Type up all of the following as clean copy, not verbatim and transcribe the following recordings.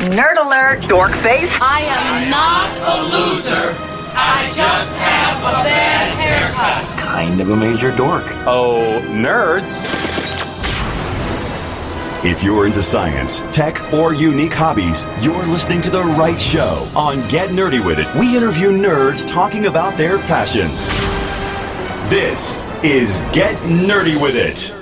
Nerd alert, dork face. I am not a loser. I just have a bad haircut. Kind of a major dork. Oh, nerds. If you're into science, tech, or unique hobbies, you're listening to the right show. On Get Nerdy With It, we interview nerds talking about their passions. This is Get Nerdy With It.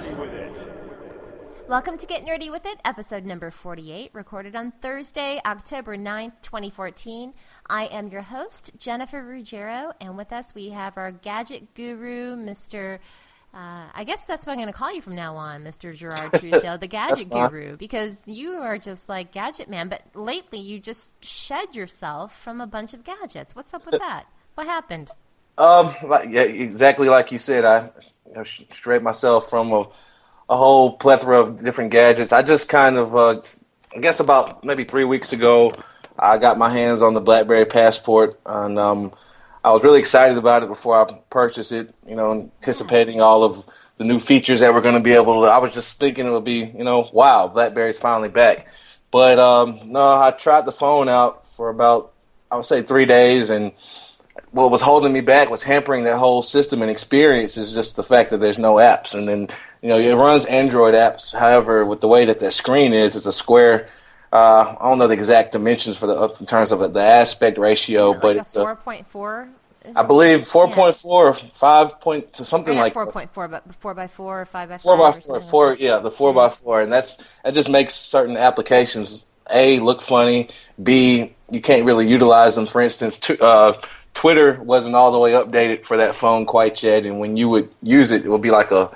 Welcome to Get Nerdy With It, episode number 48, recorded on Thursday, October 9th, 2014. I am your host, Jennifer Ruggiero, and with us we have our gadget guru, Mr. I guess that's what I'm going to call you from now on, Mr. Gerard Truesdale, the gadget guru, because you are just like Gadget Man, but lately you just shed yourself from a bunch of gadgets. What's up with that? What happened? Yeah, exactly like you said. I strayed myself from a whole plethora of different gadgets. I just kind of, I guess about maybe 3 weeks ago, I got my hands on the BlackBerry Passport, and I was really excited about it before I purchased it, anticipating all of the new features that we're going to be able to. I was just thinking it would be, wow, BlackBerry's finally back. But no, I tried the phone out for about, I would say 3 days, and what was holding me back, was hampering that whole system and experience, is just the fact that there's no apps. And then, it runs Android apps. However, with the way that screen is, it's a square. I don't know the exact dimensions in terms of the aspect ratio, like but it's 4.4. I believe 4.4 or 5 point something like 4.4, but 4x4 or 5x5. 4x4, yeah, the 4x4, and that just makes certain applications look funny. B, you can't really utilize them. For instance, Twitter wasn't all the way updated for that phone quite yet, and when you would use it, it would be like a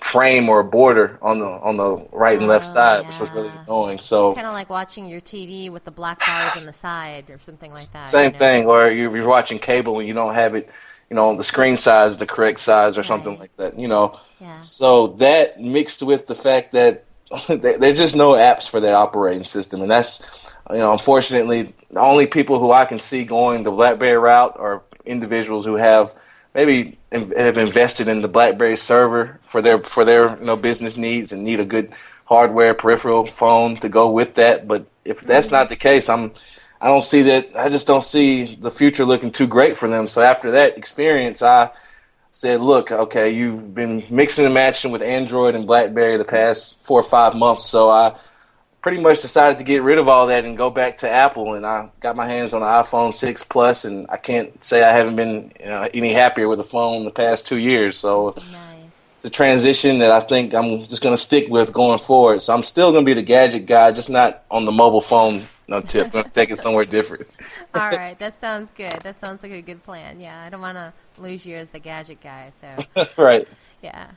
frame or a border on the right and left side, which was really annoying. So kind of like watching your TV with the black bars on the side or something like that. Same thing, or you're watching cable and you don't have it, the screen size, the correct size, or something like that. Yeah. So that mixed with the fact that there's just no apps for that operating system, and that's, unfortunately, the only people who I can see going the BlackBerry route are individuals who have invested in the BlackBerry server for their business needs and need a good hardware peripheral phone to go with that. But if that's not the case, I just don't see the future looking too great for them. So after that experience, I said, look, okay, you've been mixing and matching with Android and BlackBerry the past 4 or 5 months, so I pretty much decided to get rid of all that and go back to Apple, and I got my hands on the iPhone 6 Plus, and I can't say I haven't been any happier with the phone the past 2 years. So nice. The transition that I think I'm just going to stick with going forward. So I'm still going to be the gadget guy, just not on the mobile phone tip. I'm going to take it somewhere different. All right, that sounds good. That sounds like a good plan. Yeah, I don't want to lose you as the gadget guy. So Right. Yeah.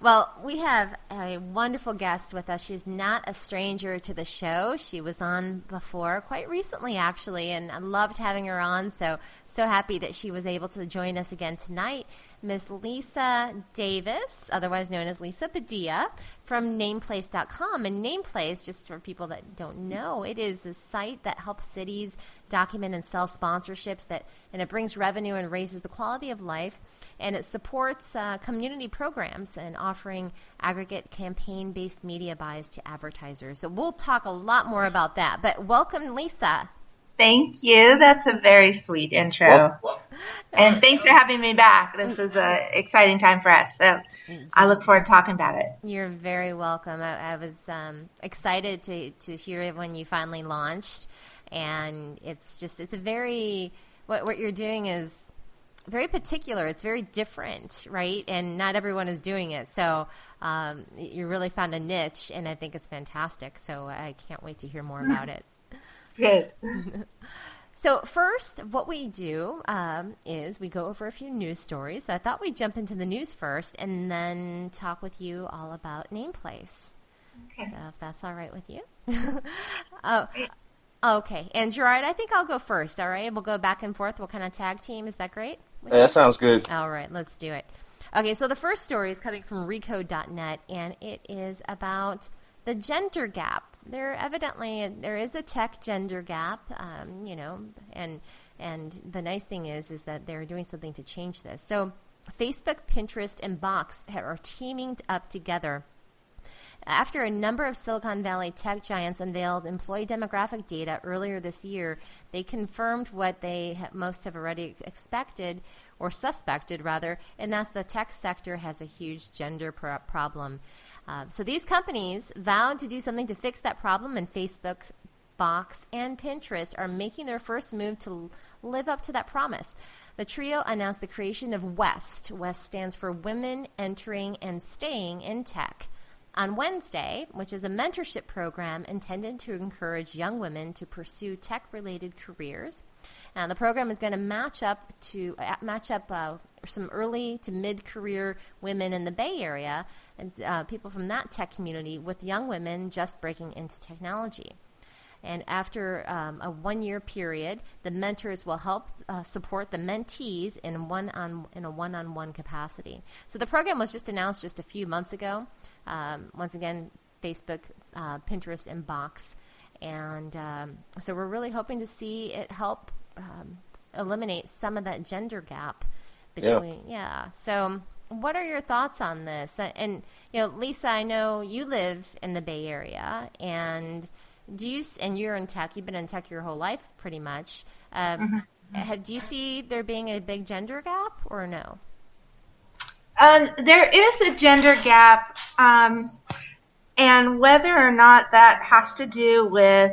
Well, we have a wonderful guest with us. She's not a stranger to the show. She was on before, quite recently, actually, and I loved having her on. So happy that she was able to join us again tonight. Miss Lisa Davis, otherwise known as Lisa Padilla, from Nameplace.com. And Nameplace, just for people that don't know, it is a site that helps cities document and sell sponsorships, and it brings revenue and raises the quality of life. And it supports community programs and offering aggregate campaign-based media buys to advertisers. So we'll talk a lot more about that. But welcome, Lisa. Thank you. That's a very sweet intro. And thanks for having me back. This is an exciting time for us. So I look forward to talking about it. You're very welcome. I was excited to hear it when you finally launched. And it's a very, what you're doing is very particular. It's very different, right? And not everyone is doing it. So you really found a niche, and I think it's fantastic. So I can't wait to hear more about it. Good. So first, what we do is we go over a few news stories. So I thought we'd jump into the news first and then talk with you all about Nameplace. Okay. So if that's all right with you. Okay. And Gerard, I think I'll go first, all right? We'll go back and forth. We'll kind of tag team. Is that great? Yeah, that sounds good. All right, let's do it. Okay, so the first story is coming from Recode.net, and it is about the gender gap. There is a tech gender gap, and the nice thing is that they're doing something to change this. So Facebook, Pinterest, and Box are teaming up together After a number of Silicon Valley tech giants unveiled employee demographic data earlier this year, they confirmed what they most have already expected, or suspected rather, and that's the tech sector has a huge gender problem. So these companies vowed to do something to fix that problem, and Facebook, Box, and Pinterest are making their first move to live up to that promise. The trio announced the creation of WEST. WEST stands for Women Entering and Staying in Tech. On Wednesday, which is a mentorship program intended to encourage young women to pursue tech-related careers. Now, the program is going to match up some early to mid-career women in the Bay Area and people from that tech community with young women just breaking into technology. And after a one-year period, the mentors will help support the mentees in a one-on-one capacity. So the program was just announced just a few months ago. Once again, Facebook, Pinterest, and Box. And so we're really hoping to see it help eliminate some of that gender gap between. Yeah. So what are your thoughts on this? And, Lisa, I know you live in the Bay Area, and you're in tech. You've been in tech your whole life, pretty much. Do you see there being a big gender gap, or no? There is a gender gap, and whether or not that has to do with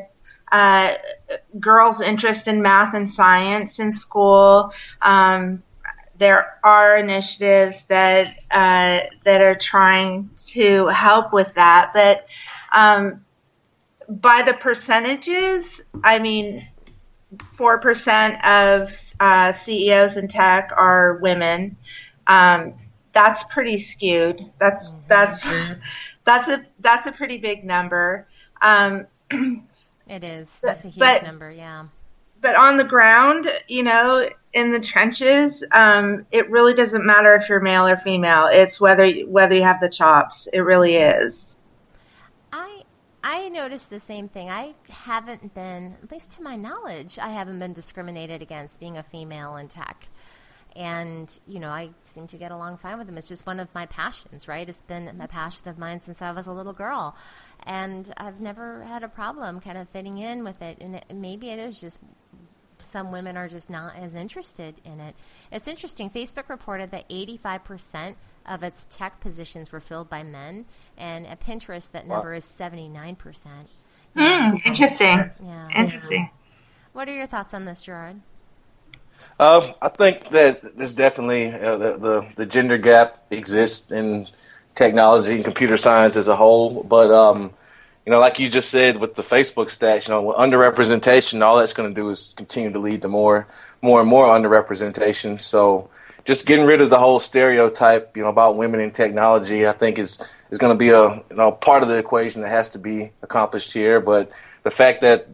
girls' interest in math and science in school. There are initiatives that are trying to help with that, but by the percentages, 4% of CEOs in tech are women. That's pretty skewed. That's a pretty big number. It is. That's a huge number. Yeah. But on the ground, in the trenches, it really doesn't matter if you're male or female. It's whether you have the chops. It really is. I noticed the same thing. I haven't been, at least to my knowledge, I haven't been discriminated against being a female in tech. And, I seem to get along fine with them. It's just one of my passions, right? It's been a passion of mine since I was a little girl. And I've never had a problem kind of fitting in with it. And maybe it is just some women are just not as interested in it. It's interesting. Facebook reported that 85% of its tech positions were filled by men, and at Pinterest, that number is 79%. Interesting. Yeah. Interesting. What are your thoughts on this, Gerard? I think that there's definitely the gender gap exists in technology and computer science as a whole, but like you just said with the Facebook stats, with underrepresentation, all that's going to do is continue to lead to more and more underrepresentation. So just getting rid of the whole stereotype, about women in technology, I think is going to be a part of the equation that has to be accomplished here. But the fact that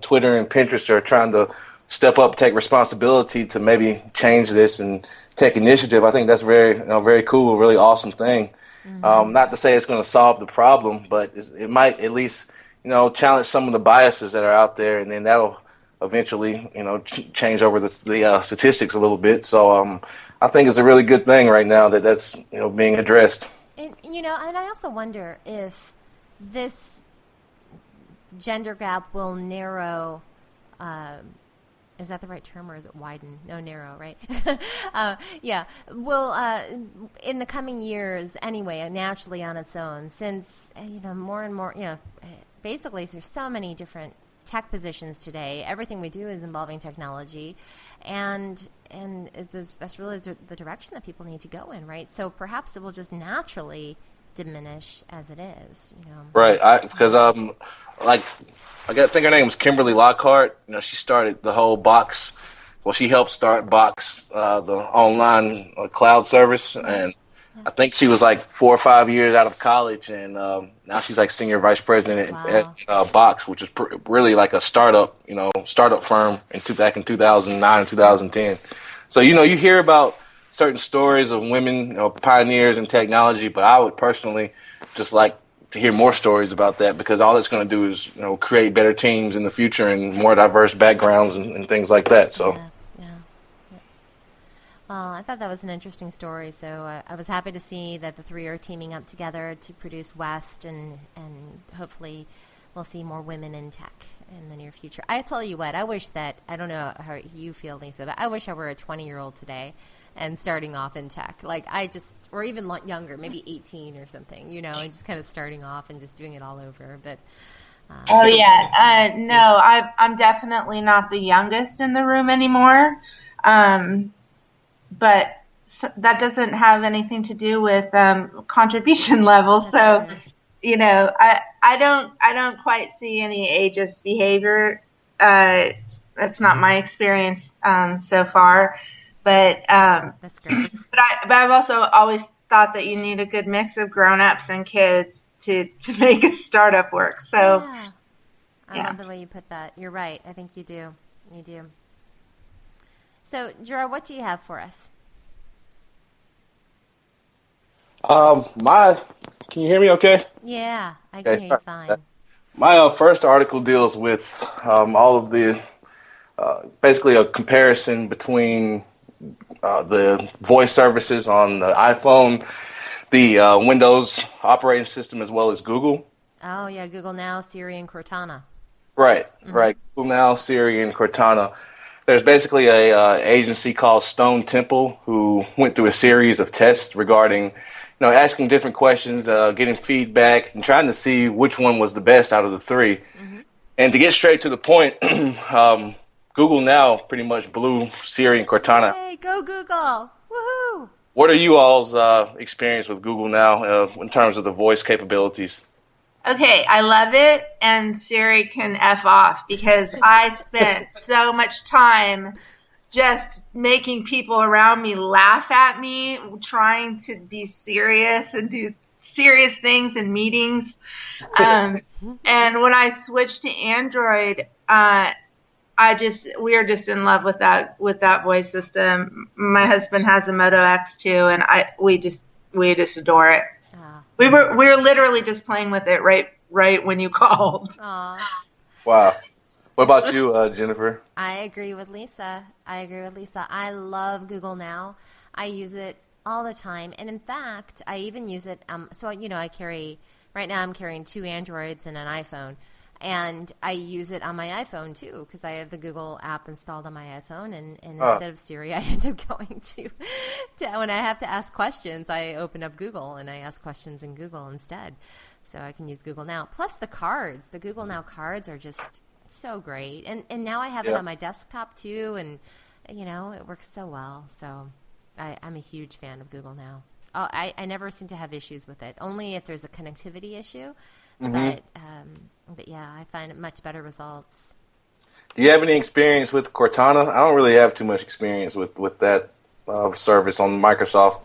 Twitter and Pinterest are trying to step up, take responsibility to maybe change this and take initiative, I think that's very very cool, really awesome thing. Not to say it's going to solve the problem, but it might at least challenge some of the biases that are out there, and then that'll eventually change over the statistics a little bit. So I think it's a really good thing right now that's being addressed. And and I also wonder if this gender gap will narrow. Is that the right term, or is it widen? No, narrow, right? Yeah. Will in the coming years, anyway, naturally on its own, since more and more, basically there's so many different tech positions today. Everything we do is involving technology, and that's really the direction that people need to go in, right? So perhaps it will just naturally diminish as it is, Right. Because I think her name was Kimberly Lockhart. She started the whole Box. Well, she helped start Box, the online cloud service, and I think she was like 4 or 5 years out of college, and now she's like senior vice president at Box, which is really like a startup firm back in 2009 and 2010. So you hear about certain stories of women pioneers in technology, but I would personally just like to hear more stories about that, because all it's going to do is create better teams in the future and more diverse backgrounds and things like that. So yeah. Well, I thought that was an interesting story. So I was happy to see that the three are teaming up together to produce West, and hopefully we'll see more women in tech in the near future. I tell you what, I wish that, I don't know how you feel, Lisa, but I wish I were a 20-year-old today and starting off in tech. Like or even younger, maybe 18 or something, and just kind of starting off and just doing it all over. But oh yeah, no, I'm definitely not the youngest in the room anymore. But that doesn't have anything to do with contribution level. So, I don't quite see any ageist behavior. That's not my experience so far. But that's great. But I've also always thought that you need a good mix of grown-ups and kids to make a startup work. So, yeah. I love the way you put that. You're right. I think you do. You do. So, Gerard, what do you have for us? Can you hear me okay? Yeah, I can hear you fine. My first article deals with all of the, basically a comparison between the voice services on the iPhone, the Windows operating system, as well as Google. Oh, yeah, Google Now, Siri, and Cortana. Right, right. Google Now, Siri, and Cortana. There's basically a agency called Stone Temple who went through a series of tests regarding, asking different questions, getting feedback, and trying to see which one was the best out of the three. Mm-hmm. And to get straight to the point, Google Now pretty much blew Siri and Cortana. Hey, go Google! Woohoo! What are you all's experience with Google Now in terms of the voice capabilities? Okay, I love it, and Siri can F off, because I spent so much time just making people around me laugh at me, trying to be serious and do serious things in meetings. And when I switched to Android, we are just in love with that voice system. My husband has a Moto X2, and we just adore it. We were literally just playing with it right when you called. Aww. Wow. What about you, Jennifer? I agree with Lisa. I love Google Now. I use it all the time, and in fact, I even use it. I carry right now. I'm carrying 2 Androids and an iPhone. And I use it on my iPhone, too, because I have the Google app installed on my iPhone. And instead of Siri, I end up going to when I have to ask questions, I open up Google and I ask questions in Google instead. So I can use Google Now. Plus the cards. The Google Now cards are just so great. And now I have it on my desktop, too. And, it works so well. So I'm a huge fan of Google Now. I never seem to have issues with it, only if there's a connectivity issue. Mm-hmm. But yeah, I find much better results. Do you have any experience with Cortana? I don't really have too much experience with that service on Microsoft.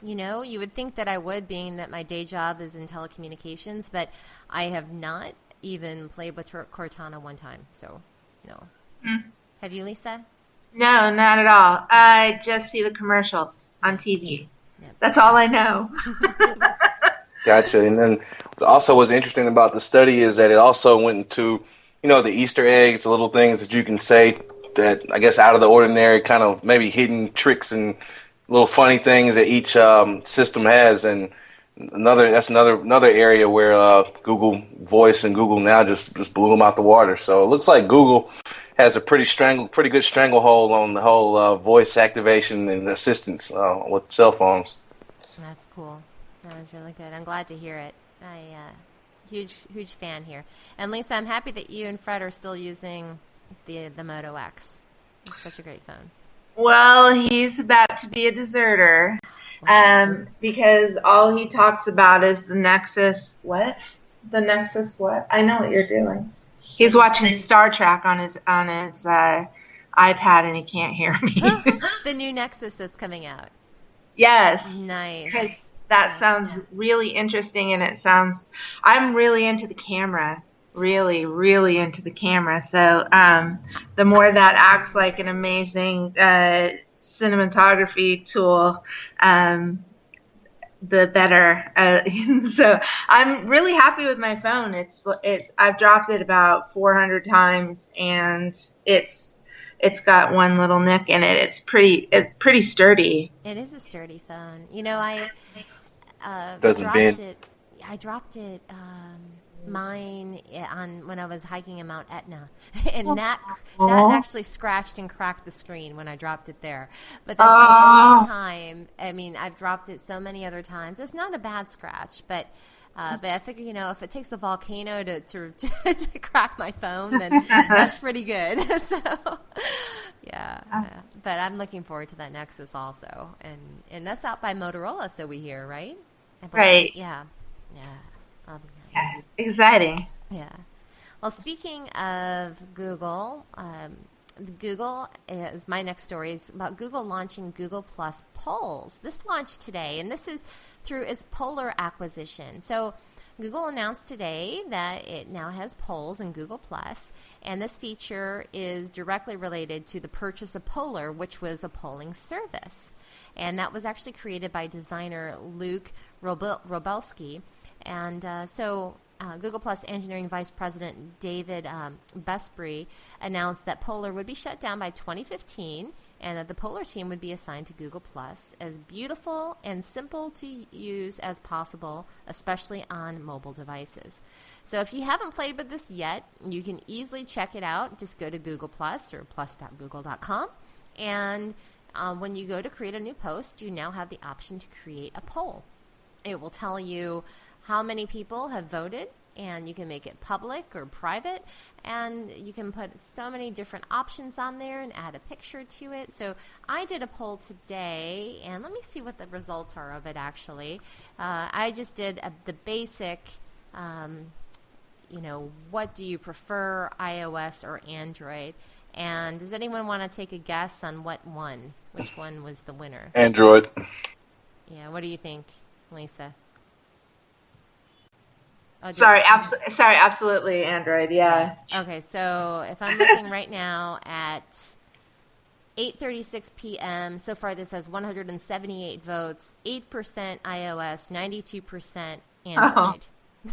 You would think that I would, being that my day job is in telecommunications, but I have not even played with Cortana one time. So, no. Mm. Have you, Lisa? No, not at all. I just see the commercials on TV. Yep. That's all I know. Gotcha. And then also what's interesting about the study is that it also went into, the Easter eggs, the little things that you can say that, I guess, out of the ordinary, kind of maybe hidden tricks and little funny things that each system has. And that's another area where Google Voice and Google Now just blew them out the water. So it looks like Google has a pretty good stranglehold on the whole voice activation and assistance with cell phones. That's cool. That was really good. I'm glad to hear it. Huge fan here. And Lisa, I'm happy that you and Fred are still using the Moto X. It's such a great phone. Well, he's about to be a deserter, because all he talks about is the Nexus. What? The Nexus what? I know what you're doing. He's watching Star Trek on his iPad, and he can't hear me. The new Nexus that's coming out. Yes. Nice. That sounds really interesting, and I'm really into the camera, really, really into the camera. So the more that acts like an amazing cinematography tool, the better. So I'm really happy with my phone. I've dropped it about 400 times, and it's it's got one little nick in it. It's pretty sturdy. It is a sturdy phone. You know, I Doesn't dropped bend. it. I dropped it. Mine on when I was hiking in Mount Etna, and that actually scratched and cracked the screen when I dropped it there. But that's the only time. I mean, I've dropped it so many other times. It's not a bad scratch, but I figure, you know, if it takes a volcano to crack my phone, then that's pretty good. So, yeah. But I'm looking forward to that Nexus also, and that's out by Motorola, so we hear, right? Right. Yeah. That'll be nice. Yeah, exciting. Yeah. Well, speaking of Google, my next story is about Google launching Google Plus polls. This launched today, and this is through its Polar acquisition. So Google announced today that it now has polls in Google Plus, and this feature is directly related to the purchase of Polar, which was a polling service. And that was actually created by designer Luke Robelski. And Google Plus Engineering Vice President David Besbury announced that Polar would be shut down by 2015 and that the Polar team would be assigned to Google Plus as beautiful and simple to use as possible, especially on mobile devices. So if you haven't played with this yet, you can easily check it out. Just go to Google Plus or plus.google.com, and when you go to create a new post, you now have the option to create a poll. It will tell you how many people have voted, and you can make it public or private, and you can put so many different options on there and add a picture to it. So I did a poll today, and let me see what the results are of it actually. I just did the basic, what do you prefer, iOS or Android? And does anyone want to take a guess on which one was the winner? Android. Yeah, what do you think, Lisa? Oh, Sorry, absolutely Android. Yeah. Okay, so if I'm looking right now at 8:36 p.m., so far this has 178 votes, 8% iOS, 92% Android.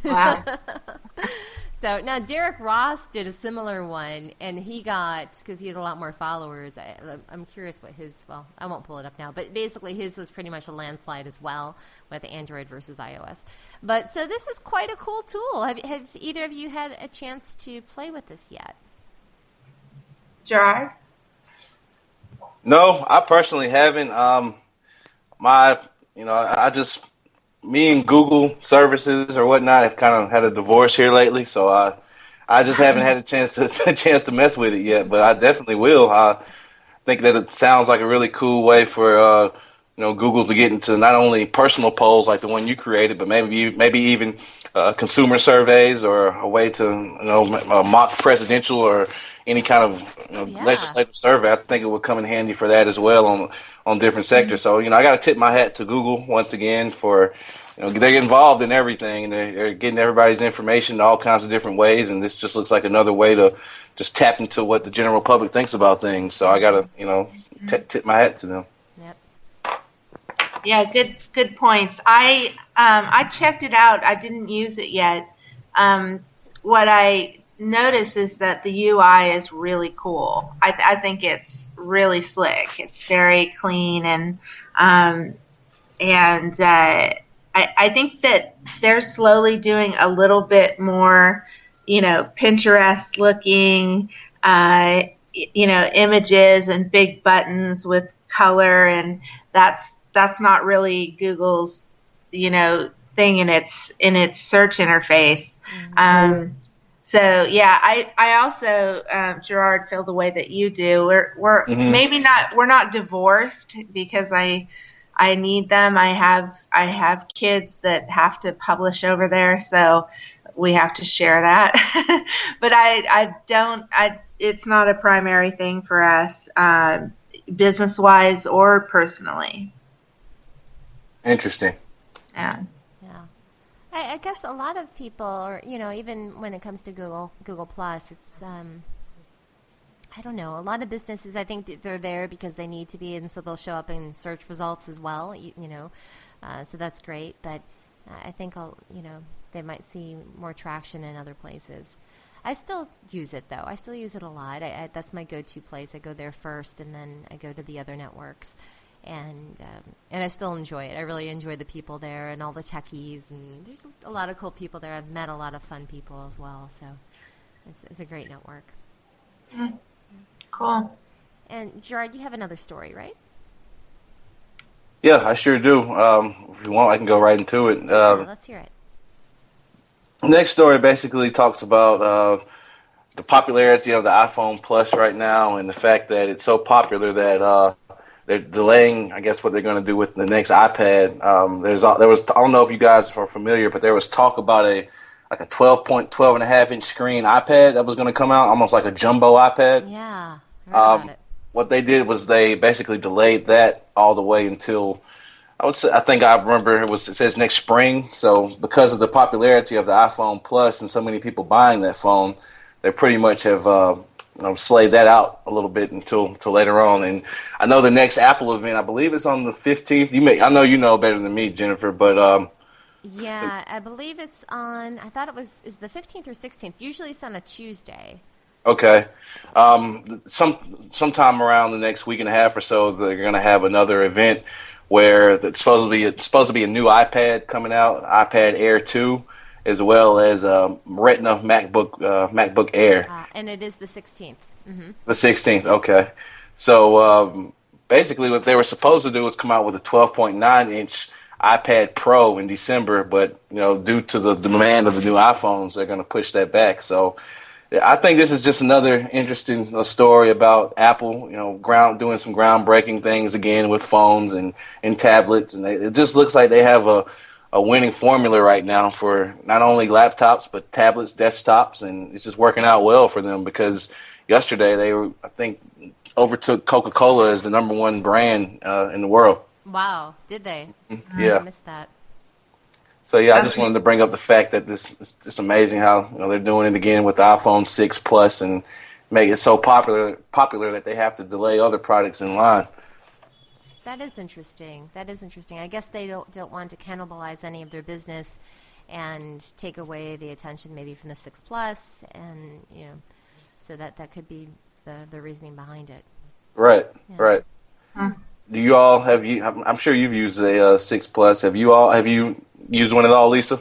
Oh, wow. So now Derek Ross did a similar one, and he got, because he has a lot more followers, I'm curious what his, well, I won't pull it up now, but basically his was pretty much a landslide as well with Android versus iOS. But so this is quite a cool tool. Have either of you had a chance to play with this yet? Gerard? No, I personally haven't. Me and Google services or whatnot have kind of had a divorce here lately, so I just haven't had a chance to mess with it yet. But I definitely will. I think that it sounds like a really cool way for Google to get into not only personal polls like the one you created, but maybe even consumer surveys, or a way to mock presidential or any kind of legislative survey. I think it would come in handy for that as well on different sectors. So I got to tip my hat to Google once again for they're involved in everything, and they're getting everybody's information in all kinds of different ways. And this just looks like another way to just tap into what the general public thinks about things. So I got to tip my hat to them. Yep. Yeah, good points. I checked it out. I didn't use it yet. What I notice is that the UI is really cool. I think it's really slick. It's very clean, and I think that they're slowly doing a little bit more, Pinterest looking, images and big buttons with color, and that's not really Google's, thing in its search interface. Mm-hmm. So yeah, I also, Gerard, feel the way that you do. We're mm-hmm. We're not divorced, because I need them. I have kids that have to publish over there, so we have to share that. But it's not a primary thing for us, business wise or personally. Interesting. Yeah. I guess a lot of people, or even when it comes to Google Plus, it's I don't know. A lot of businesses, I think they're there because they need to be, and so they'll show up in search results as well. So that's great. But I think they might see more traction in other places. I still use it, though. I still use it a lot. That's my go-to place. I go there first, and then I go to the other networks. And I still enjoy it. I really enjoy the people there and all the techies. And there's a lot of cool people there. I've met a lot of fun people as well. So it's a great network. Cool. And Gerard, you have another story, right? Yeah, I sure do. If you want, I can go right into it. Let's hear it. Next story basically talks about the popularity of the iPhone Plus right now, and the fact that it's so popular that they're delaying, I guess, what they're going to do with the next iPad. There was I don't know if you guys are familiar, but there was talk about a 12 and a half inch screen iPad that was going to come out, almost like a jumbo iPad. Yeah, I heard about it. What they did was they basically delayed that all the way until I think I remember it says next spring. So because of the popularity of the iPhone Plus and so many people buying that phone, they pretty much have slayed that out a little bit until later on. And I know the next Apple event, I believe it's on the 15th. I know you know better than me, Jennifer, but yeah, I believe it's on. I thought is the 15th or 16th. Usually it's on a Tuesday. okay. Sometime around the next week and a half or so, they're going to have another event where it's supposed to be a new iPad coming out, iPad Air 2, as well as Retina MacBook Air. And it is the 16th. Mm-hmm. The 16th, okay. So basically what they were supposed to do was come out with a 12.9-inch iPad Pro in December, but due to the demand of the new iPhones, they're going to push that back. So I think this is just another interesting story about Apple, doing some groundbreaking things again with phones and tablets, and it just looks like they have a winning formula right now for not only laptops but tablets, desktops, and it's just working out well for them because yesterday they overtook Coca-Cola as the number one brand in the world. Wow, did they? Yeah. I missed that. So yeah, I just wanted to bring up the fact that this is just amazing how they're doing it again with the iPhone 6 Plus and make it so popular that they have to delay other products in line. That is interesting. I guess they don't want to cannibalize any of their business and take away the attention maybe from the 6 Plus, and so that could be the reasoning behind it. Right, Yeah. right. Do you all I'm sure you've used a 6 Plus. Have you used one at all, Lisa?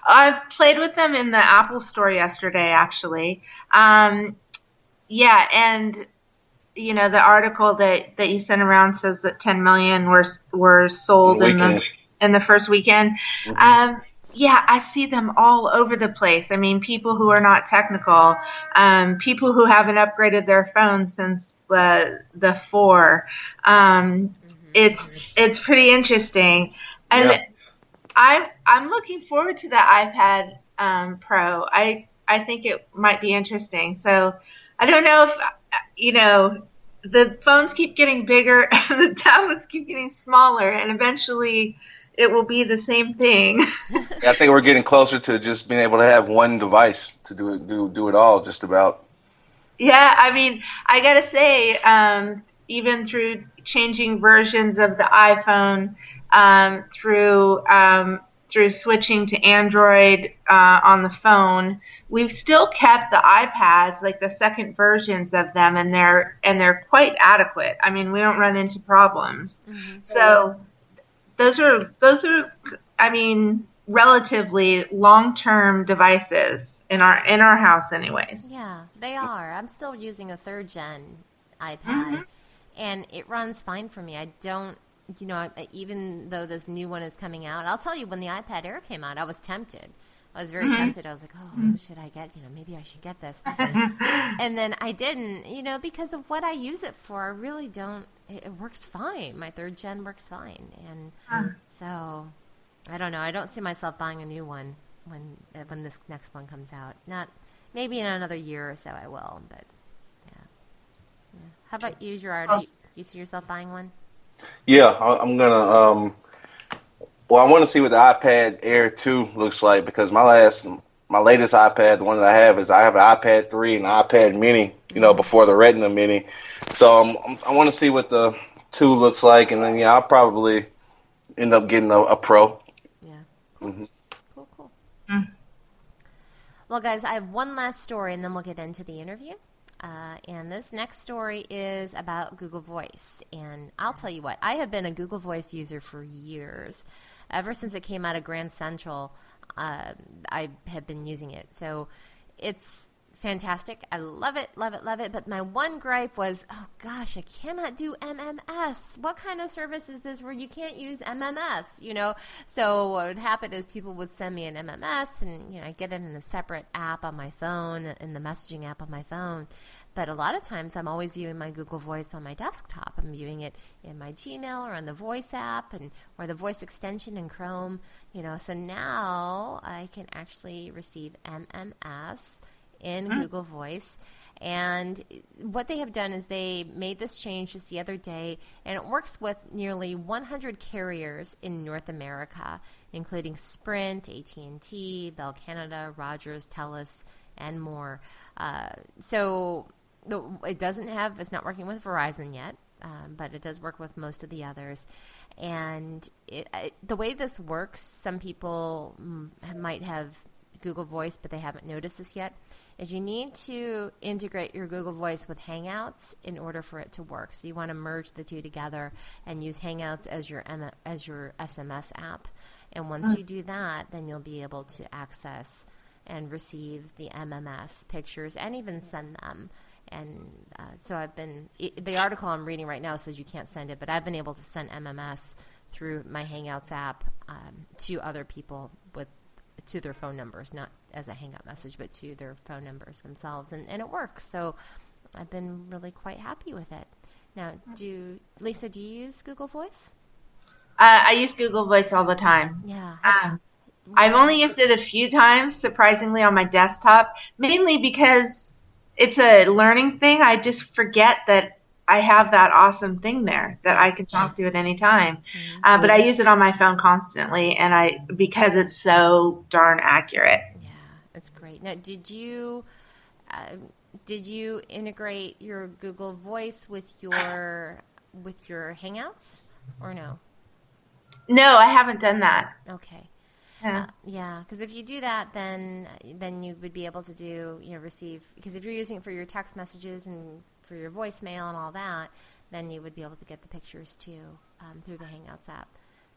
I've played with them in the Apple Store yesterday, actually. Yeah, and the article that you sent around says that 10 million were sold in the first weekend. Mm-hmm. Yeah, I see them all over the place. I mean, people who are not technical, people who haven't upgraded their phone since the 4. It's pretty interesting, and Yeah. I'm looking forward to the iPad Pro. I think it might be interesting. So I don't know if the phones keep getting bigger and the tablets keep getting smaller, and eventually it will be the same thing. Yeah, I think we're getting closer to just being able to have one device to do it all, just about. Yeah, I mean, I gotta say, even through changing versions of the iPhone, through switching to Android on the phone, we've still kept the iPads, like the second versions of them, and they're quite adequate. I mean, we don't run into problems. Mm-hmm. So those are, I mean, relatively long-term devices in our house, anyways. Yeah, they are. I'm still using a 3rd gen iPad, Mm-hmm. and it runs fine for me. I don't, even though this new one is coming out, I'll tell you, when the iPad Air came out, I was tempted. I was very tempted. I was like, oh, should I get, maybe I should get this. And then I didn't, because of what I use it for. I really don't, it works fine. My 3rd gen works fine. And so, I don't know. I don't see myself buying a new one when this next one comes out. Not, maybe in another year or so I will, but yeah. How about you, Gerard? Do you see yourself buying one? Yeah, I'm gonna. Well, I want to see what the iPad Air 2 looks like because my latest iPad, the one that I have an iPad 3 and an iPad Mini. Before the Retina Mini. So I want to see what the 2 looks like, and then I'll probably end up getting a Pro. Yeah. Cool. Mm-hmm. Cool. Mm. Well, guys, I have one last story, and then we'll get into the interview. And this next story is about Google Voice. And I'll tell you what, I have been a Google Voice user for years. Ever since it came out of Grand Central, I have been using it. So it's fantastic. I love it, love it, love it. But my one gripe was, oh gosh, I cannot do MMS. What kind of service is this where you can't use MMS? So what would happen is people would send me an MMS, and I get it in a separate app on my phone, in the messaging app on my phone. But a lot of times I'm always viewing my Google Voice on my desktop. I'm viewing it in my Gmail or on the Voice app or the Voice extension in Chrome. So now I can actually receive MMS in Google Voice. And what they have done is they made this change just the other day, and it works with nearly 100 carriers in North America, including Sprint, AT&T, Bell Canada, Rogers, TELUS, and more. So it's not working with Verizon yet, but it does work with most of the others. And the way this works, some people might have Google Voice, but they haven't noticed this yet, is you need to integrate your Google Voice with Hangouts in order for it to work. So you want to merge the two together and use Hangouts as your SMS app. And once you do that, then you'll be able to access and receive the MMS pictures and even send them. And so the article I'm reading right now says you can't send it, but I've been able to send MMS through my Hangouts app to other people to their phone numbers, not as a Hangout message, but to their phone numbers themselves. And it works. So I've been really quite happy with it. Now, Lisa, do you use Google Voice? I use Google Voice all the time. Yeah. I've only used it a few times, surprisingly, on my desktop, mainly because it's a learning thing. I just forget that I have that awesome thing there that I can talk to at any time. But I use it on my phone constantly, and because it's so darn accurate. Yeah, it's great. Now, did you integrate your Google Voice with your Hangouts or no? No, I haven't done that. Okay. Yeah. Because if you do that, then you would be able to receive, because if you're using it for your text messages and for your voicemail and all that, then you would be able to get the pictures too through the Hangouts app.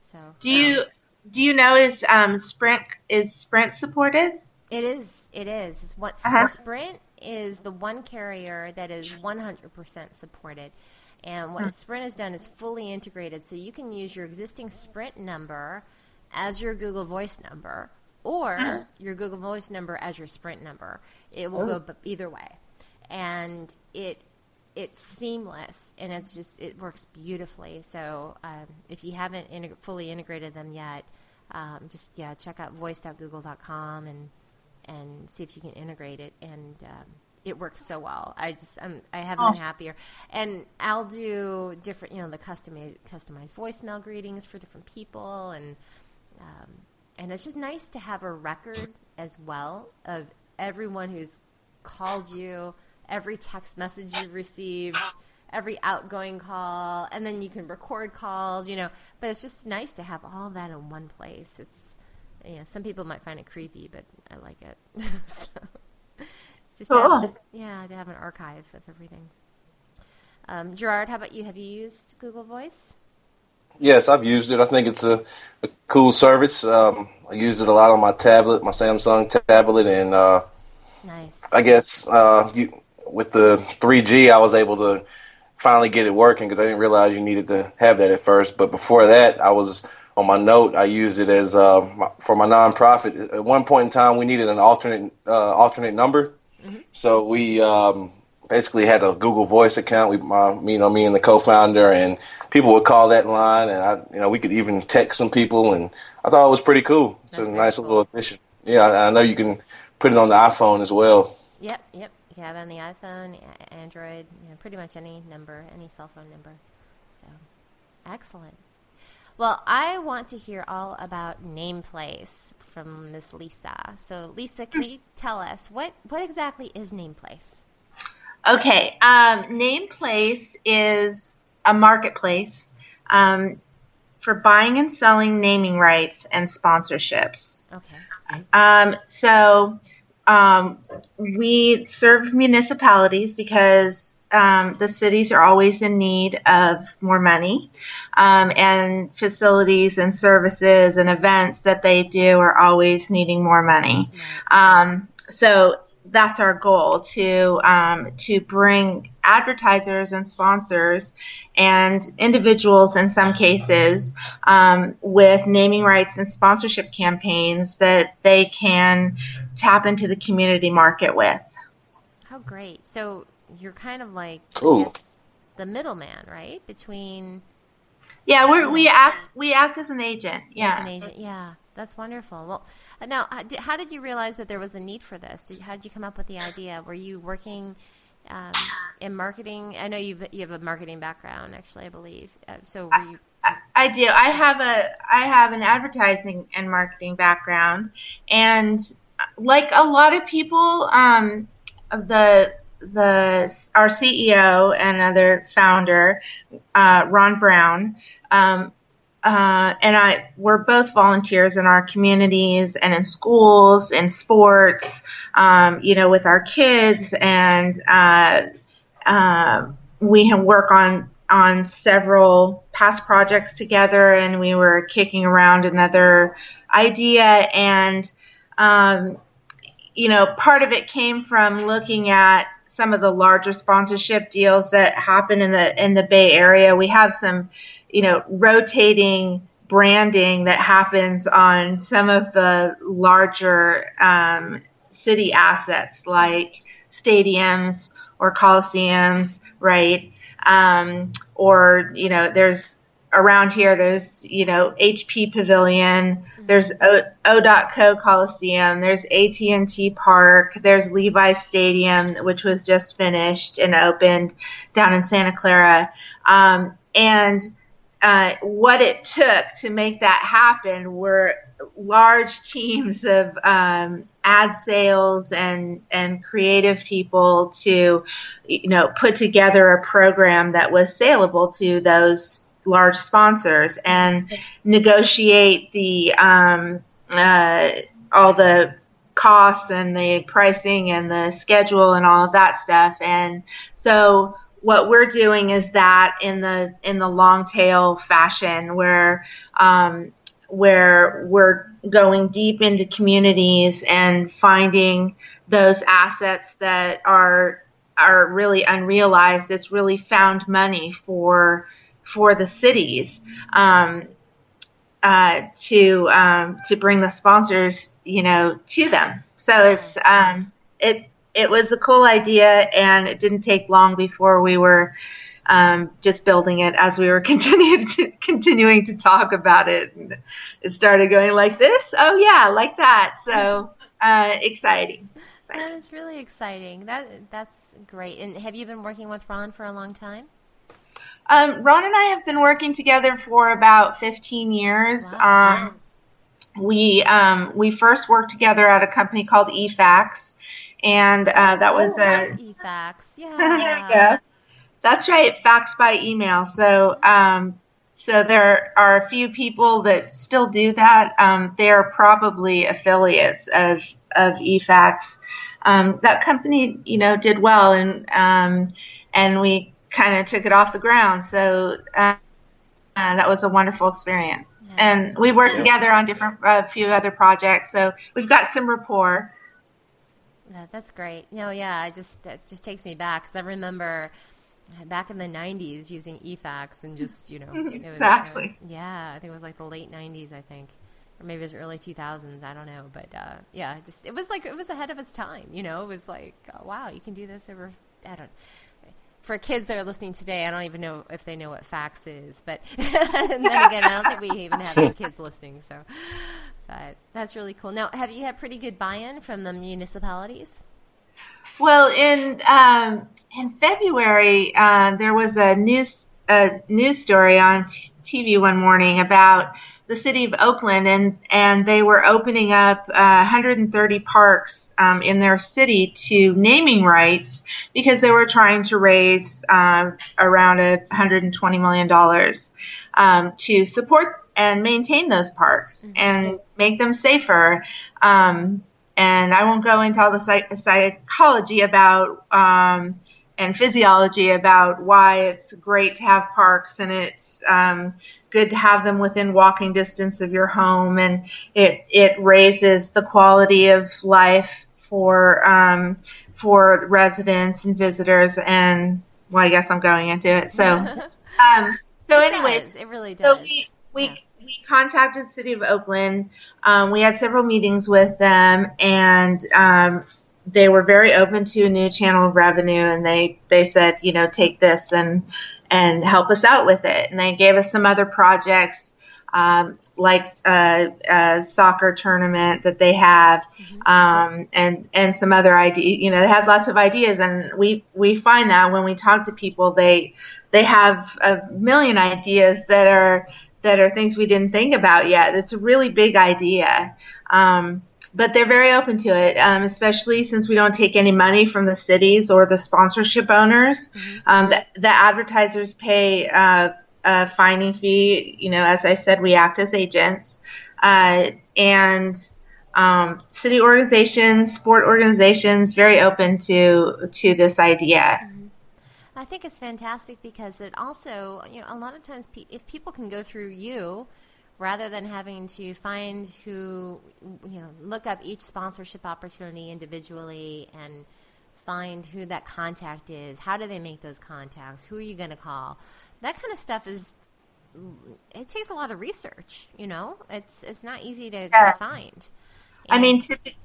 So do you know is Sprint supported? It is. Sprint is the one carrier that is 100% supported. And what Sprint has done is fully integrated, so you can use your existing Sprint number as your Google Voice number, or your Google Voice number as your Sprint number. It will go either way, and it's seamless, and it works beautifully. So if you haven't fully integrated them yet, check out voice.google.com and see if you can integrate it. And it works so well. I haven't been happier. And I'll do different, the customized voicemail greetings for different people, and it's just nice to have a record as well of everyone who's called you, every text message you've received, every outgoing call, and then you can record calls, But it's just nice to have all that in one place. It's, some people might find it creepy, but I like it. So, just to have an archive of everything. Gerard, how about you? Have you used Google Voice? Yes, I've used it. I think it's a cool service. I used it a lot on my tablet, my Samsung tablet, and nice. I guess with the 3G, I was able to finally get it working because I didn't realize you needed to have that at first. But before that, I was on my Note. I used it as for my nonprofit. At one point in time, we needed an alternate number, so we basically had a Google Voice account. Me and the co-founder, and people would call that line, and we could even text some people, and I thought it was pretty cool. It's a nice little addition. Yeah, I know you can put it on the iPhone as well. Yep. You can have it on the iPhone, Android, pretty much any number, any cell phone number. So, excellent. Well, I want to hear all about Nameplace from Miss Lisa. So, Lisa, can you tell us what exactly is Nameplace? Okay, Nameplace is a marketplace for buying and selling naming rights and sponsorships. Okay. we serve municipalities because the cities are always in need of more money, and facilities and services and events that they do are always needing more money. So that's our goal, to bring advertisers and sponsors and individuals in some cases with naming rights and sponsorship campaigns that they can tap into the community market with. How great. So you're kind of like, Cool. I guess, the middleman, right? Between... Yeah, we act as an agent. Yeah. As an agent, yeah. That's wonderful. Well, now, how did you realize that there was a need for this? How did you come up with the idea? Were you working in marketing? I know you have a marketing background, actually, I believe. So were you... I do. I have an advertising and marketing background, and like a lot of people, our CEO and other founder, Ron Brown, and we're both volunteers in our communities and in schools, in sports, with our kids, and we have work on several past projects together, and we were kicking around another idea, and part of it came from looking at some of the larger sponsorship deals that happen in the Bay Area. We have some, rotating branding that happens on some of the larger city assets like stadiums or coliseums, right? Or there's around here, there's, HP Pavilion, there's O.co Coliseum, there's AT&T Park, there's Levi Stadium, which was just finished and opened down in Santa Clara. And what it took to make that happen were large teams of ad sales and creative people to, put together a program that was saleable to those large sponsors and negotiate the all the costs and the pricing and the schedule and all of that stuff. And so what we're doing is that in the long tail fashion, where we're going deep into communities and finding those assets that are really unrealized. It's really found money for the cities to bring the sponsors, to them. So it was a cool idea, and it didn't take long before we were just building it as we were continuing to talk about it. And it started going like this. Oh yeah, like that. So exciting. That is really exciting. That's great. And have you been working with Ron for a long time? Ron and I have been working together for about 15 years. Wow. We first worked together at a company called eFax, and that was eFax. Yeah. There you go. That's right, fax by email. So there are a few people that still do that. They're probably affiliates of eFax. That company, did well, and we kind of took it off the ground. So that was a wonderful experience. Yeah. And we worked together on a few other projects. So we've got some rapport. Yeah, that's great. That just takes me back, because I remember back in the 90s using eFax and just, Exactly. I think it was like the late 90s, I think. Or maybe it was early 2000s, I don't know. But it was ahead of its time, It was like, oh, wow, you can do this over, for kids that are listening today, I don't even know if they know what fax is. But and then again, I don't think we even have any kids listening. So, but that's really cool. Now, have you had pretty good buy-in from the municipalities? Well, in February, there was a news story on TV one morning about the city of Oakland, and they were opening up 130 parks in their city to naming rights because they were trying to raise around $120 million to support and maintain those parks and make them safer. and I won't go into all the psychology about and physiology about why it's great to have parks, and it's good to have them within walking distance of your home, and it raises the quality of life for residents and visitors. And well, I guess I'm going into it. So so It anyways, does. It really so does. we contacted the city of Oakland. We had several meetings with them, and they were very open to a new channel of revenue, and they said, take this and help us out with it. And they gave us some other projects, like a soccer tournament that they have, and some other ideas. They had lots of ideas, and we find that when we talk to people, they have a million ideas that are things we didn't think about yet. It's a really big idea. But they're very open to it, especially since we don't take any money from the cities or the sponsorship owners. The advertisers pay a finding fee. As I said, we act as agents. And city organizations, sport organizations, very open to this idea. I think it's fantastic because it also, a lot of times if people can go through you, rather than having to find look up each sponsorship opportunity individually and find who that contact is, how do they make those contacts, who are you going to call, that kind of stuff it takes a lot of research, it's not easy to find. I mean,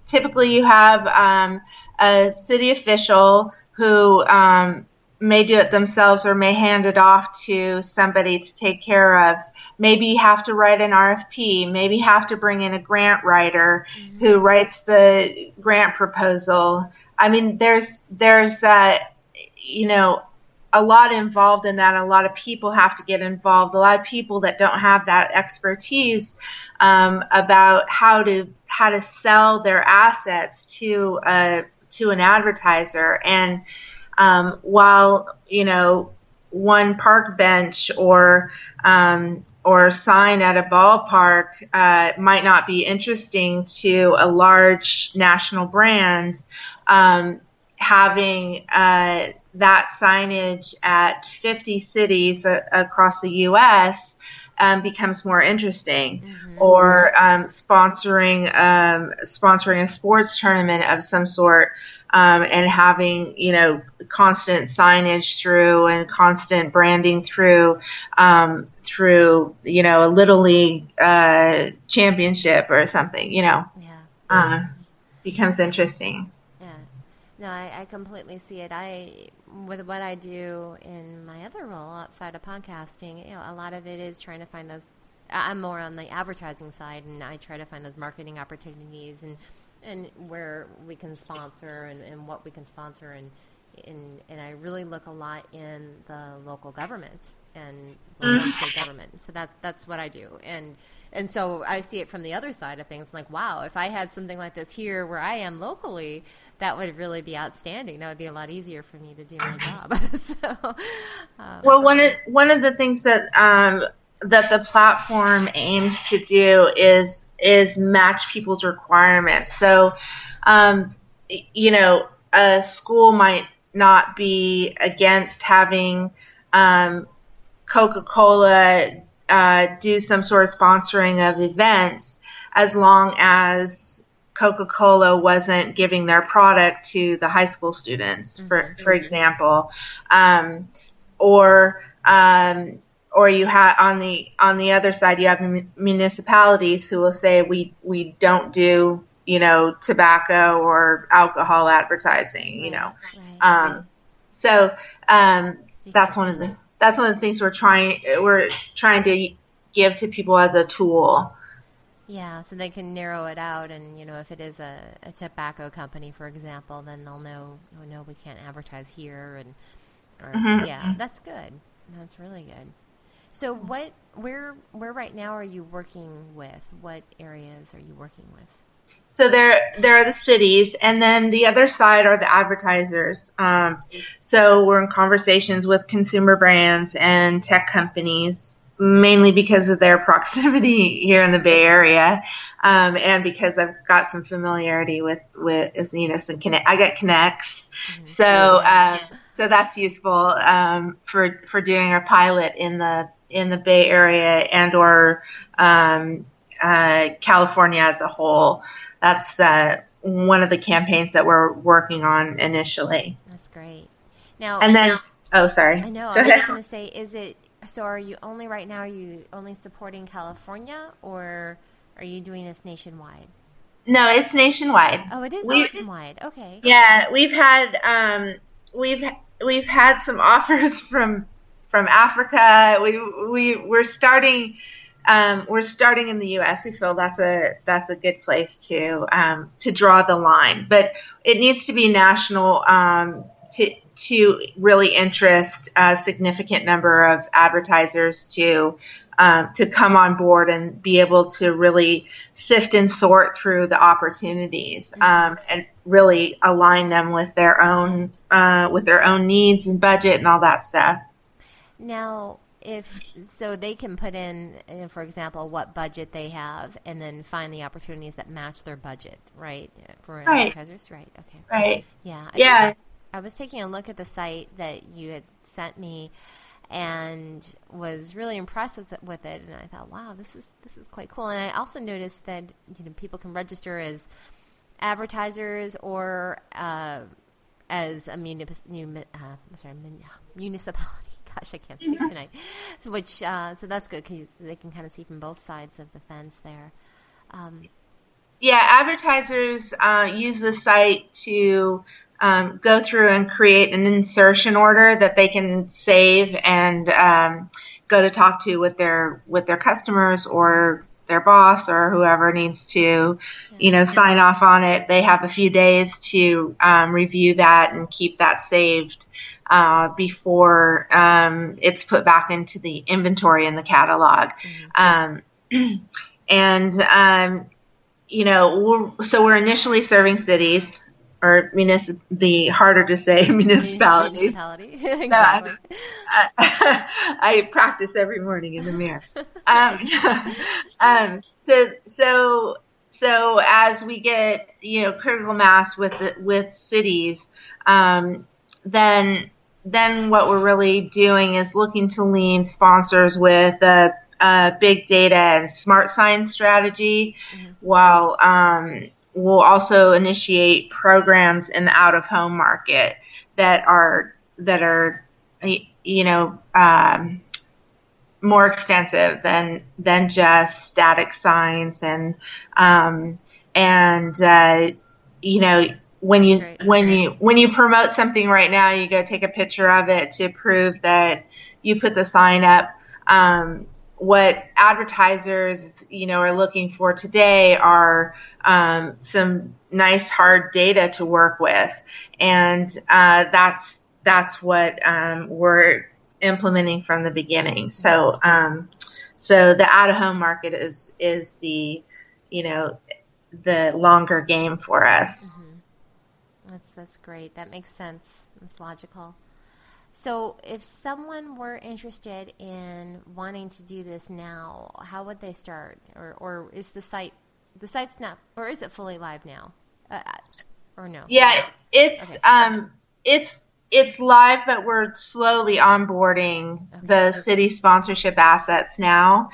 typically you have a city official who may do it themselves or may hand it off to somebody to take care of. Maybe you have to write an RFP. Maybe you have to bring in a grant writer who writes the grant proposal. I mean, there's a lot involved in that. A lot of people have to get involved. A lot of people that don't have that expertise about how to sell their assets to an advertiser. And while one park bench or sign at a ballpark might not be interesting to a large national brand, having that signage at 50 cities across the U.S. Becomes more interesting. Or sponsoring a sports tournament of some sort, and having constant signage through and constant branding through a little league championship or something. Becomes interesting. No, I completely see it. With what I do in my other role outside of podcasting, a lot of it is trying to find those. I'm more on the advertising side, and I try to find those marketing opportunities and where we can sponsor and what we can sponsor, and I really look a lot in the local governments and local state government. So that's what I do, and so I see it from the other side of things. Like, wow, if I had something like this here where I am locally, that would really be outstanding. That would be a lot easier for me to do my job. Well, one of the things that the platform aims to do is match people's requirements. So, a school might not be against having Coca-Cola do some sort of sponsoring of events, as long as Coca-Cola wasn't giving their product to the high school students, for example, or you have on the other side, you have municipalities who will say we don't do tobacco or alcohol advertising. So that's one of the things we're trying to give to people as a tool. Yeah, so they can narrow it out, and if it is a tobacco company, for example, then they'll know. Oh no, we can't advertise here, yeah, that's good. That's really good. So where right now are you working with? What areas are you working with? So there are the cities, and then the other side are the advertisers. So we're in conversations with consumer brands and tech companies mainly because of their proximity here in the Bay Area, and because I've got some familiarity with some I got connects, so so that's useful for doing our pilot in the Bay Area and or California as a whole. That's one of the campaigns that we're working on initially. That's great. Now, And then, oh, sorry. I know. Go I was ahead. just going to say, is it so? Are you only right now? Are you only supporting California, or are you doing this nationwide? No, it's nationwide. Oh, it is nationwide. Okay. Yeah, we've had some offers from Africa. We're starting in the U.S. We feel that's a good place to draw the line, but it needs to be national to really interest a significant number of advertisers to come on board and be able to really sift and sort through the opportunities, and really align them with their own needs and budget and all that stuff. Now, so they can put in, for example, what budget they have, and then find the opportunities that match their budget, right? For advertisers, right? Okay. Right. Yeah. I was taking a look at the site that you had sent me, and was really impressed with it. And I thought, wow, this is quite cool. And I also noticed that people can register as advertisers or as a municipality. Gosh, I can't speak tonight. So that's good because they can kind of see from both sides of the fence there. Advertisers use the site to go through and create an insertion order that they can save and go to talk to with their customers or their boss or whoever needs to, sign off on it. They have a few days to review that and keep that saved before it's put back into the inventory in the catalog. So we're initially serving cities or the harder to say municipalities. Exactly. No, I practice every morning in the mirror. So as we get critical mass with cities, then what we're really doing is looking to lean sponsors with a big data and smart science strategy, while we'll also initiate programs in the out-of-home market that are more extensive than just static science and when you promote something right now, you go take a picture of it to prove that you put the sign up. What advertisers, are looking for today are some nice hard data to work with, and that's what we're implementing from the beginning. So the out-of-home market is the the longer game for us. That's great. That makes sense. That's logical. So if someone were interested in wanting to do this now, how would they start? Or is the site's not, or is it fully live now? Or no? Yeah, it's live, but we're slowly onboarding the city sponsorship assets now.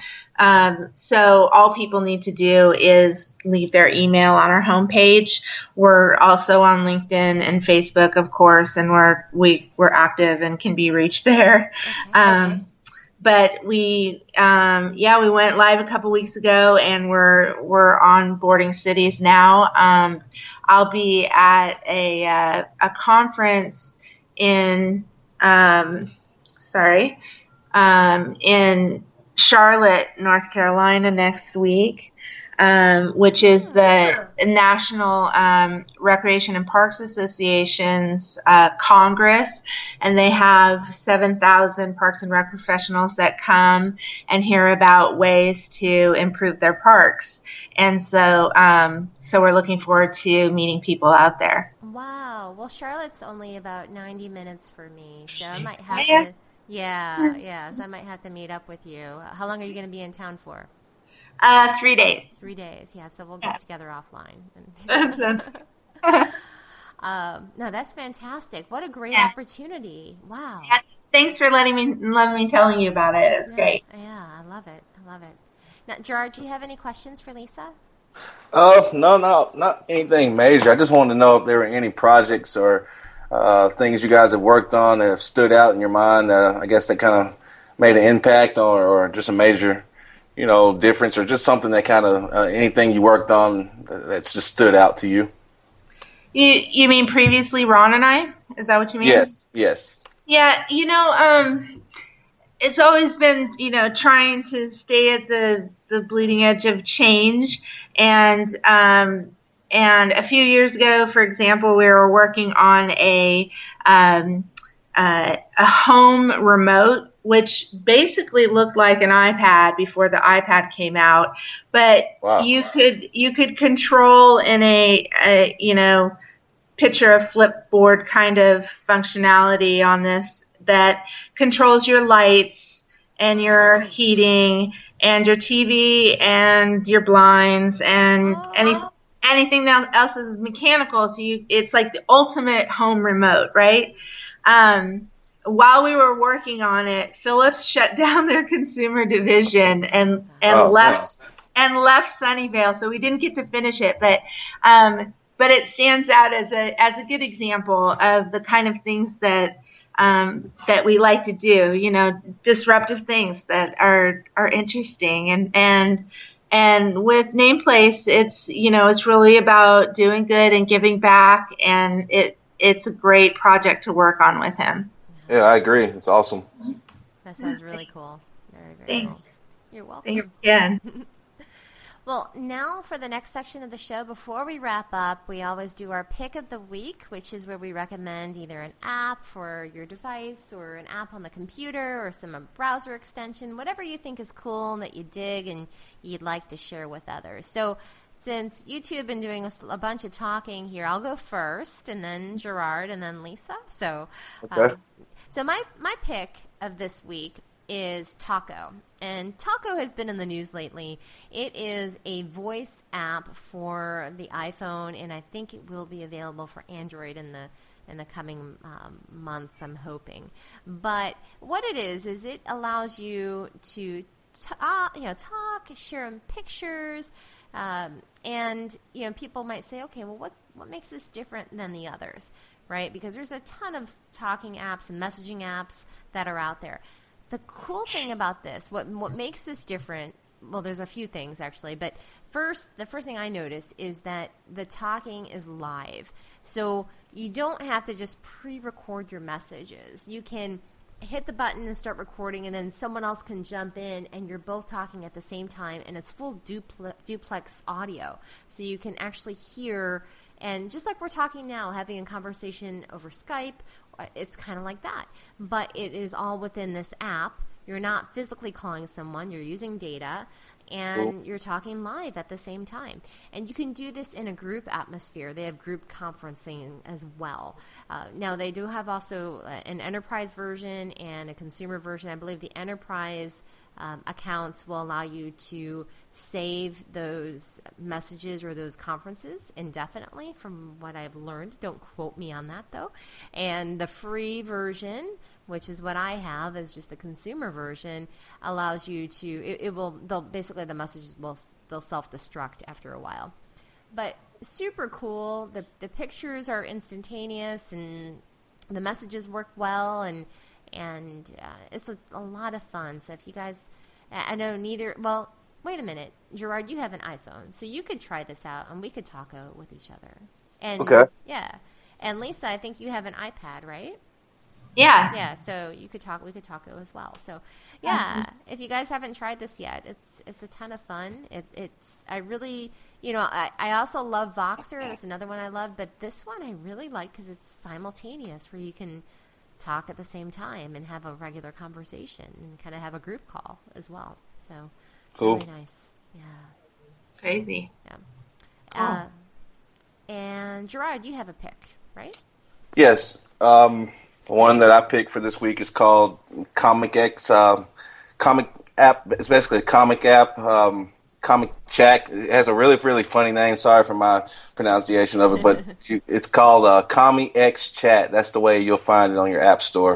So all people need to do is leave their email on our homepage. We're also on LinkedIn and Facebook, of course, and we're active and can be reached there. But we went live a couple weeks ago, and we're onboarding cities now. I'll be at a conference in Charlotte, North Carolina next week, which is the National Recreation and Parks Association's Congress, and they have 7,000 Parks and Rec professionals that come and hear about ways to improve their parks. And so we're looking forward to meeting people out there. Wow. Well, Charlotte's only about 90 minutes for me, so I might have to. Yeah. So I might have to meet up with you. How long are you going to be in town for? 3 days. 3 days. Yeah, so we'll get together offline. No, that's fantastic. What a great opportunity. Wow. Yeah, thanks for letting me telling you about it. It's great. Yeah, I love it. Now, Gerard, do you have any questions for Lisa? No, not anything major. I just wanted to know if there were any projects or things you guys have worked on that have stood out in your mind that I guess that kind of made an impact or just a major, difference, or just something that kind of anything you worked on that's just stood out to you. You mean previously, Ron and I? Is that what you mean? Yes. Yeah, it's always been, trying to stay at the bleeding edge of change. And a few years ago, for example, we were working on a home remote, which basically looked like an iPad before the iPad came out, but Wow. you could control in a picture of flipboard kind of functionality on this that controls your lights and your heating and your TV and your blinds and anything else is mechanical. So it's like the ultimate home remote, right? While we were working on it, Philips shut down their consumer division and left Sunnyvale, so we didn't get to finish it, but it stands out as a good example of the kind of things that we like to do, disruptive things that are interesting, and with Nameplace, it's really about doing good and giving back, and it's a great project to work on with him. Yeah, I agree. It's awesome. That sounds really cool. Very, very Thanks. cool. You're welcome. Thanks again. Well, now for the next section of the show, before we wrap up, we always do our pick of the week, which is where we recommend either an app for your device or an app on the computer or some browser extension, whatever you think is cool and that you dig and you'd like to share with others. So since you two have been doing a bunch of talking here, I'll go first, and then Gerard, and then Lisa. So, Okay. So my pick of this week is Taco. And Taco has been in the news lately. It is a voice app for the iPhone, and I think it will be available for Android in the coming months, I'm hoping. But what it is it allows you to talk, share pictures, and people might say, okay, well, what makes this different than the others, right? Because there's a ton of talking apps and messaging apps that are out there. The cool thing about this, what makes this different, well, there's a few things actually, but the first thing I noticed is that the talking is live. So you don't have to just pre-record your messages. You can hit the button and start recording, and then someone else can jump in, and you're both talking at the same time, and it's full duplex audio. So you can actually hear, and just like we're talking now, having a conversation over Skype, it's kind of like that. But it is all within this app. You're not physically calling someone. You're using data, and you're talking live at the same time. And you can do this in a group atmosphere. They have group conferencing as well. Now, they do have also an enterprise version and a consumer version. I believe the enterprise accounts will allow you to save those messages or those conferences indefinitely, from what I've learned. Don't quote me on that, though. And the free version, which is what I have, is just the consumer version, allows you to, basically the messages they'll self-destruct after a while. But super cool. The pictures are instantaneous, and the messages work well, and it's a lot of fun. So if you guys, I know well, wait a minute, Gerard, you have an iPhone, so you could try this out, and we could talk with each other. And Okay. Yeah. And Lisa, I think you have an iPad, right? Yeah. Yeah, so we could talk as well. So, yeah, if you guys haven't tried this yet, it's a ton of fun. I really, I also love Voxer. That's another one I love, but this one I really like because it's simultaneous, where you can talk at the same time and have a regular conversation and kind of have a group call as well. So, Cool. Really nice. Yeah. Crazy. Yeah. Cool. And Gerard, you have a pick, right? Yes. one that I picked for this week is called Comic X. Comic app. It's basically a comic app. Comic Chat. It has a really, really funny name. Sorry for my pronunciation of it, but it's called Comic X Chat. That's the way you'll find it on your app store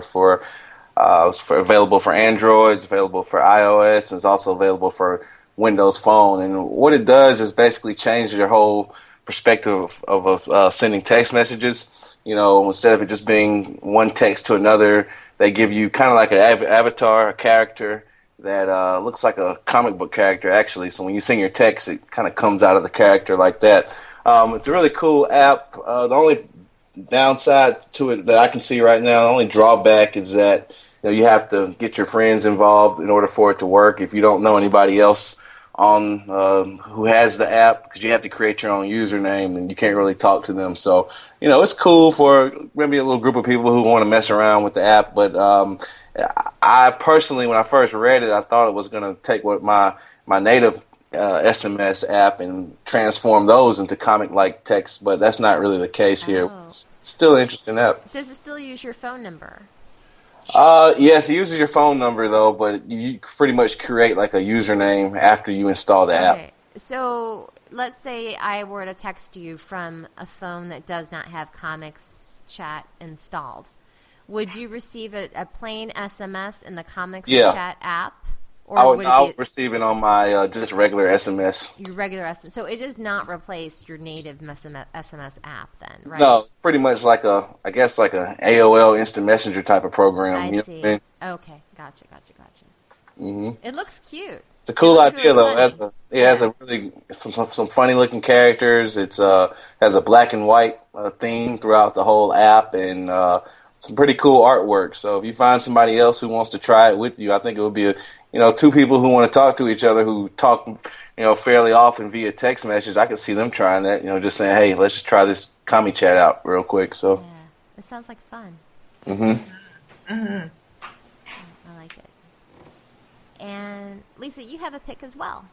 it's available for Android, it's available for iOS, and it's also available for Windows Phone. And what it does is basically change your whole perspective of sending text messages. Instead of it just being one text to another, they give you kind of like an avatar, a character that looks like a comic book character, actually. So when you send your text, it kind of comes out of the character like that. It's a really cool app. The only downside to it that I can see right now, the only drawback is that you have to get your friends involved in order for it to work. If you don't know anybody else on who has the app, because you have to create your own username and you can't really talk to them. So it's cool for maybe a little group of people who want to mess around with the app. But I personally, when I first read it, I thought it was going to take what my native SMS app and transform those into comic-like text, but that's not really the case here. It's still an interesting app. Does it still use your phone number? Yes, it uses your phone number though, but you pretty much create like a username after you install the app. So let's say I were to text you from a phone that does not have Comics Chat installed. Would you receive a plain SMS in the Comics Chat app? Or I would receive it on my just regular SMS. Your regular SMS. So it does not replace your native SMS app then, right? No, it's pretty much like a AOL Instant Messenger type of program. I see. What I mean? Okay, gotcha. Mm-hmm. It looks cute. It's a cool idea, really though. It has a really some funny looking characters. It's has a black and white theme throughout the whole app, and some pretty cool artwork. So if you find somebody else who wants to try it with you, I think it would be two people who want to talk to each other who talk fairly often via text message. I could see them trying that. Just saying, hey, let's just try this Comic Chat out real quick. So yeah, it sounds like fun. Mm-hmm. I like it. And Lisa, you have a pick as well.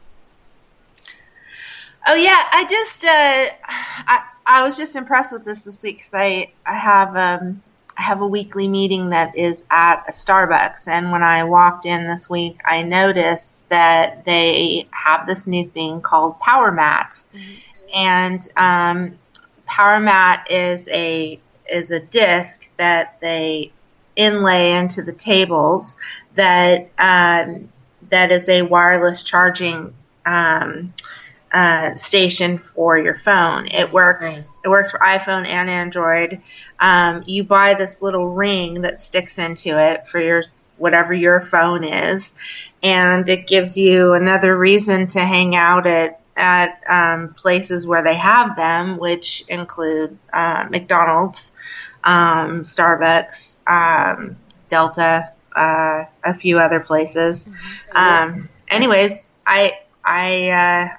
Oh yeah, I just I was just impressed with this week because I have a weekly meeting that is at a Starbucks, and when I walked in this week, I noticed that they have this new thing called Power Mat, and Power Mat is a disc that they inlay into the tables that is a wireless charging station for your phone. It works. Right. It works for iPhone and Android. You buy this little ring that sticks into it for whatever your phone is, and it gives you another reason to hang out at places where they have them, which include McDonald's, Starbucks, Delta, a few other places. Anyways, I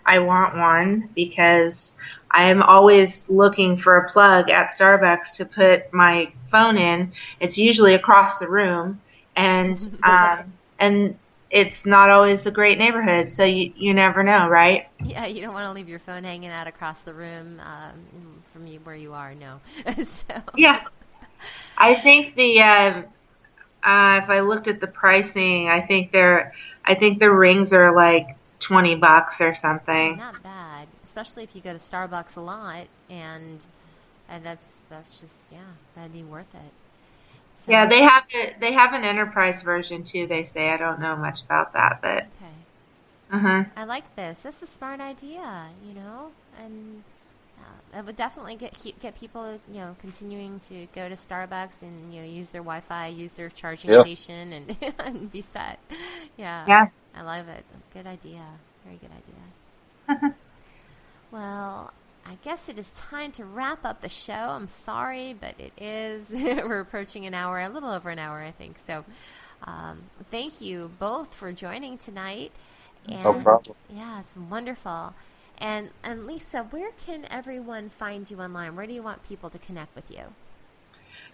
want one because I am always looking for a plug at Starbucks to put my phone in. It's usually across the room, and it's not always a great neighborhood, so you never know, right? Yeah, you don't want to leave your phone hanging out across the room from where you are. No. So. Yeah, I think if I looked at the pricing, I think the rings are like $20 or something. Not bad, especially if you go to Starbucks a lot, and that's just that'd be worth it. So, yeah, they have an enterprise version too. They say. I don't know much about that, but okay. I like this. That's a smart idea, and it would definitely get people continuing to go to Starbucks and use their Wi-Fi, use their charging station, and and be set. Yeah. I love it. Good idea. Very good idea. Well, I guess it is time to wrap up the show. I'm sorry, but it is. We're approaching an hour, a little over an hour, I think. So thank you both for joining tonight. And, no problem. Yeah, it's wonderful. And Lisa, where can everyone find you online? Where do you want people to connect with you?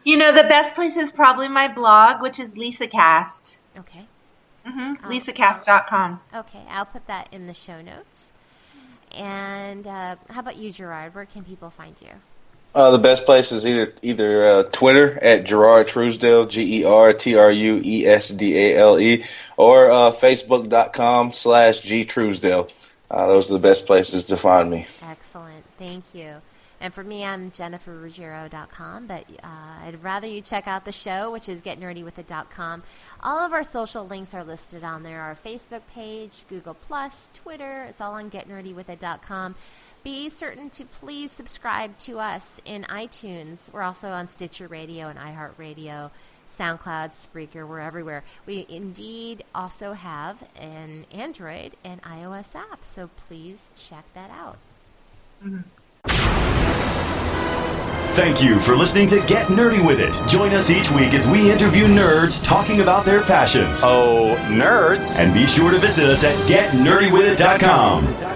The best place is probably my blog, which is LisaCast. Okay. LisaCast.com. Okay, I'll put that in the show notes. And how about you, Gerard? Where can people find you? The best place is either Twitter at Gerard Truesdale, GerTruesdale, or Facebook.com/GTruesdale. Those are the best places to find me. Excellent. Thank you. And for me, I'm JenniferRuggiero.com, but I'd rather you check out the show, which is GetNerdyWithIt.com. All of our social links are listed on there. Our Facebook page, Google+, Twitter, it's all on GetNerdyWithIt.com. Be certain to please subscribe to us in iTunes. We're also on Stitcher Radio and iHeartRadio, SoundCloud, Spreaker, we're everywhere. We indeed also have an Android and iOS app, so please check that out. Mm-hmm. Thank you for listening to Get Nerdy With It. Join us each week as we interview nerds talking about their passions. Oh, nerds. And be sure to visit us at GetNerdyWithIt.com.